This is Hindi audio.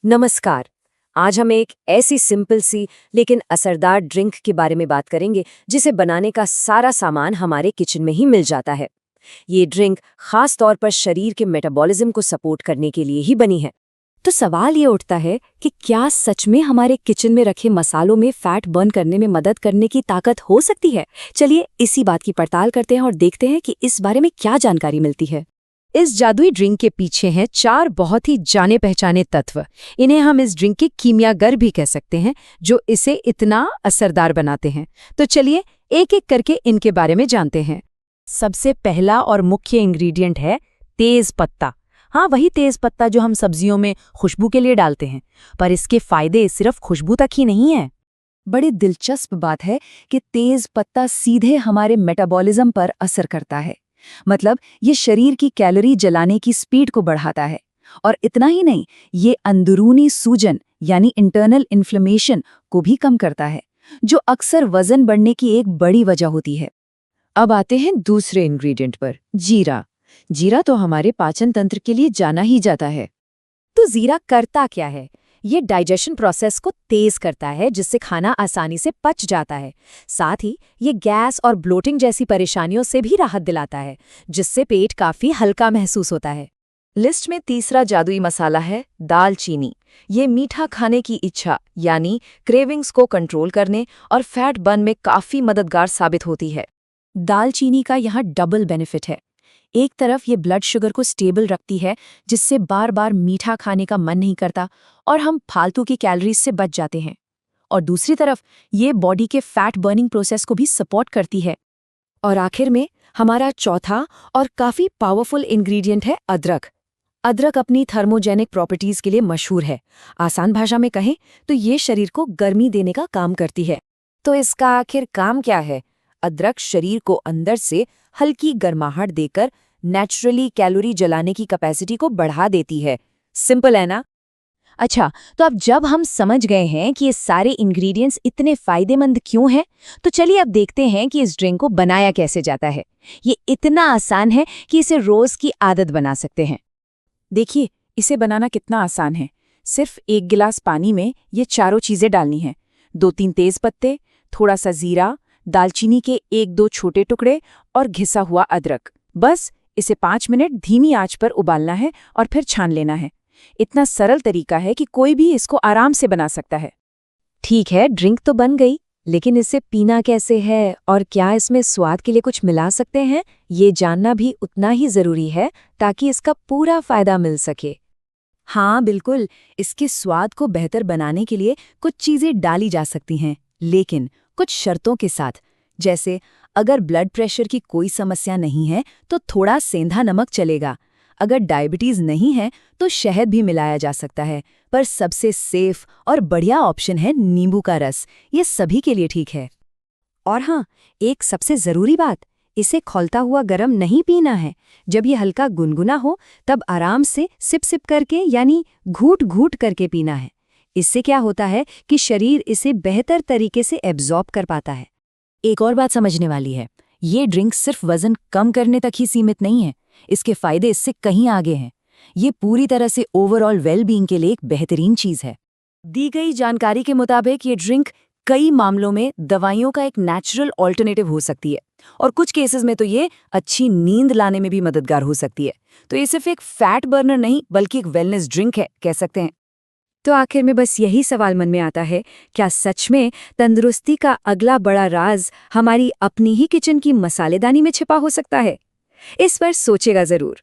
नमस्कार। आज हम एक ऐसी सिंपल सी लेकिन असरदार ड्रिंक के बारे में बात करेंगे जिसे बनाने का सारा सामान हमारे किचन में ही मिल जाता है। ये ड्रिंक खास तौर पर शरीर के मेटाबॉलिज्म को सपोर्ट करने के लिए ही बनी है। तो सवाल ये उठता है कि क्या सच में हमारे किचन में रखे मसालों में फैट बर्न करने में मदद करने की ताकत हो सकती है? चलिए इसी बात की पड़ताल करते हैं और देखते हैं कि इस बारे में क्या जानकारी मिलती है। इस जादुई ड्रिंक के पीछे हैं 4 बहुत ही जाने पहचाने तत्व। इन्हें हम इस ड्रिंक के कीमियागर भी कह सकते हैं, जो इसे इतना असरदार बनाते हैं। तो चलिए एक एक करके इनके बारे में जानते हैं। सबसे पहला और मुख्य इंग्रेडिएंट है तेज पत्ता। हाँ, वही तेज पत्ता जो हम सब्जियों में खुशबू के लिए डालते हैं। पर इसके फायदे सिर्फ खुशबू तक ही नहीं है। बड़ी दिलचस्प बात है कि तेज पत्ता सीधे हमारे मेटाबॉलिज्म पर असर करता है। मतलब ये शरीर की कैलोरी जलाने की स्पीड को बढ़ाता है। और इतना ही नहीं, ये अंदरूनी सूजन यानी इंटरनल इन्फ्लेमेशन को भी कम करता है, जो अक्सर वजन बढ़ने की एक बड़ी वजह होती है। अब आते हैं दूसरे इंग्रेडिएंट पर, जीरा। जीरा तो हमारे पाचन तंत्र के लिए जाना ही जाता है। तो जीरा करता क्या है? ये डाइजेशन प्रोसेस को तेज करता है, जिससे खाना आसानी से पच जाता है। साथ ही ये गैस और ब्लोटिंग जैसी परेशानियों से भी राहत दिलाता है, जिससे पेट काफी हल्का महसूस होता है। लिस्ट में तीसरा जादुई मसाला है दालचीनी। ये मीठा खाने की इच्छा यानी क्रेविंग्स को कंट्रोल करने और फैट बर्न में काफी मददगार साबित होती है। दालचीनी का यहाँ डबल बेनिफिट है। एक तरफ ये ब्लड शुगर को स्टेबल रखती है, जिससे बार बार मीठा खाने का मन नहीं करता और हम फालतू की कैलोरीज से बच जाते हैं। और दूसरी तरफ ये बॉडी के फैट बर्निंग प्रोसेस को भी सपोर्ट करती है। और आखिर में हमारा चौथा और काफी पावरफुल इंग्रेडिएंट है अदरक। अदरक अपनी थर्मोजेनिक प्रॉपर्टीज के लिए मशहूर है। आसान भाषा में कहें तो ये शरीर को गर्मी देने का काम करती है। तो इसका आखिर काम क्या है? अदरक शरीर को अंदर से हल्की गर्माहट देकर नेचुरली कैलोरी जलाने की कैपेसिटी को बढ़ा देती है। सिंपल है ना? अच्छा, तो अब जब हम समझ गए हैं कि ये सारे इंग्रेडिएंट्स इतने फायदेमंद क्यों हैं, तो चलिए अब देखते हैं कि इस ड्रिंक को बनाया कैसे जाता है। ये इतना आसान है कि इसे रोज की आदत बना सकते हैं। देखिए, इसे बनाना कितना आसान है। सिर्फ 1 गिलास पानी में ये चारों चीजें डालनी हैं। 2-3 तेज पत्ते, थोड़ा सा जीरा, दालचीनी के 1-2 छोटे टुकड़े और घिसा हुआ अदरक। बस इसे 5 मिनट धीमी आंच पर उबालना है और फिर छान लेना है। इतना सरल तरीका है कि कोई भी इसको आराम से बना सकता है। ठीक है, ड्रिंक तो बन गई, लेकिन इसे पीना कैसे है और क्या इसमें स्वाद के लिए कुछ मिला सकते हैं, ये जानना भी उतना ही जरूरी है ताकि इसका पूरा फायदा मिल सके। हाँ बिल्कुल, इसके स्वाद को बेहतर बनाने के लिए कुछ चीजें डाली जा सकती हैं, लेकिन कुछ शर्तों के साथ। जैसे अगर ब्लड प्रेशर की कोई समस्या नहीं है तो थोड़ा सेंधा नमक चलेगा। अगर डायबिटीज नहीं है तो शहद भी मिलाया जा सकता है। पर सबसे सेफ और बढ़िया ऑप्शन है नींबू का रस। ये सभी के लिए ठीक है। और हाँ, एक सबसे जरूरी बात, इसे खौलता हुआ गरम नहीं पीना है। जब ये हल्का गुनगुना हो तब आराम से सिप सिप करके यानी घूट घूट करके पीना है। इससे क्या होता है कि शरीर इसे बेहतर तरीके से एब्जॉर्ब कर पाता है। एक और बात समझने वाली है, ये ड्रिंक सिर्फ वजन कम करने तक ही सीमित नहीं है। इसके फायदे इससे कहीं आगे हैं। ये पूरी तरह से ओवरऑल वेलबींग के लिए एक बेहतरीन चीज है। दी गई जानकारी के मुताबिक ये ड्रिंक कई मामलों में दवाइयों का एक नेचुरल ऑल्टरनेटिव हो सकती है और कुछ केसेस में तो ये अच्छी नींद लाने में भी मददगार हो सकती है। तो ये सिर्फ एक फैट बर्नर नहीं बल्कि एक वेलनेस ड्रिंक है, कह सकते हैं। तो आखिर में बस यही सवाल मन में आता है, क्या सच में तंदुरुस्ती का अगला बड़ा राज हमारी अपनी ही किचन की मसालेदानी में छिपा हो सकता है? इस पर सोचेगा जरूर।